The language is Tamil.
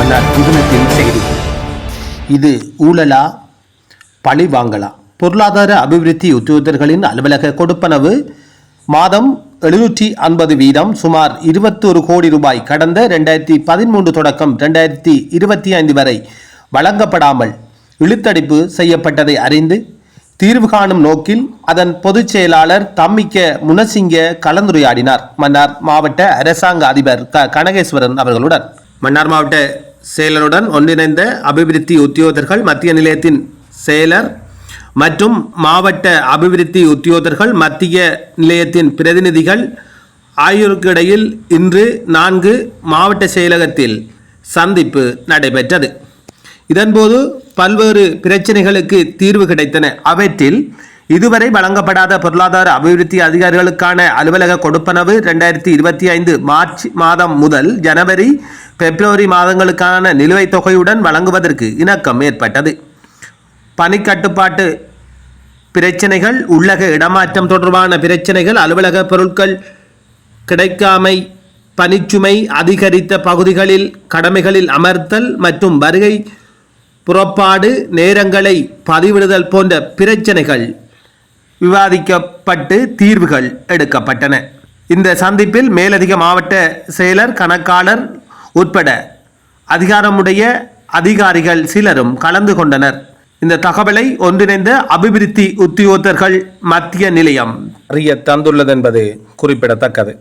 மன்னார் புதினத்தின் செய்தி. இது ஊழலா பழி வாங்கலா? பொருளாதார அபிவிருத்தி உத்தியோகத்தர்களின் அலுவலக கொடுப்பனவு மாதம் 750 வீதம் சுமார் 21 கோடி ரூபாய் கடந்த 2013 தொடக்கம் 2025 வரை வழங்கப்படாமல் இழுத்தடிப்பு செய்யப்பட்டதை அறிந்து தீர்வு காணும் நோக்கில் அதன் பொதுச் செயலாளர் தம்மிக்க முனசிங்க கலந்துரையாடினார் மன்னார் மாவட்ட அரசாங்க அதிபர் கனகேஸ்வரன் அவர்களுடன். மன்னார் மாவட்ட செயலருடன் ஒன்றிணைந்த அபிவிருத்தி உத்தியோகத்தர்கள், மத்திய நிலையத்தின் செயலர் மற்றும் மாவட்ட அபிவிருத்தி உத்தியோகத்தர்கள், மத்திய நிலையத்தின் பிரதிநிதிகள் ஆகியோருக்கு இடையில் இன்று 4 மாவட்ட செயலகத்தில் சந்திப்பு நடைபெற்றது. இதன்போது பல்வேறு பிரச்சனைகளுக்கு தீர்வு கிடைத்தன. அவற்றில் இதுவரை வழங்கப்படாத பொருளாதார அபிவிருத்தி அதிகாரிகளுக்கான அலுவலக கொடுப்பனவு 2025 மார்ச் மாதம் முதல் ஜனவரி பிப்ரவரி மாதங்களுக்கான நிலுவைத் தொகையுடன் வழங்குவதற்கு இணக்கம் ஏற்பட்டது. பணிக்கட்டுப்பாட்டு பிரச்சனைகள், உள்ளக இடமாற்றம் தொடர்பான பிரச்சனைகள், அலுவலக பொருட்கள் கிடைக்காமை, பணிச்சுமை அதிகரித்த பகுதிகளில் கடமைகளில் அமர்த்தல் மற்றும் வருகை புறப்பாடு நேரங்களை பதிவிடுதல் போன்ற பிரச்சனைகள் விவாதிக்கப்பட்டு தீர்வுகள் எடுக்கப்பட்டன. இந்த சந்திப்பில் மேலதிக மாவட்ட செயலர், கணக்காளர் உட்பட அதிகாரமுடைய அதிகாரிகள் சிலரும் கலந்து கொண்டனர். இந்த தகவலை ஒன்றிணைந்த அபிவிருத்தி உத்தியோகத்தர்கள் மத்திய நிலையம் அறிய தந்துள்ளது என்பது குறிப்பிடத்தக்கது.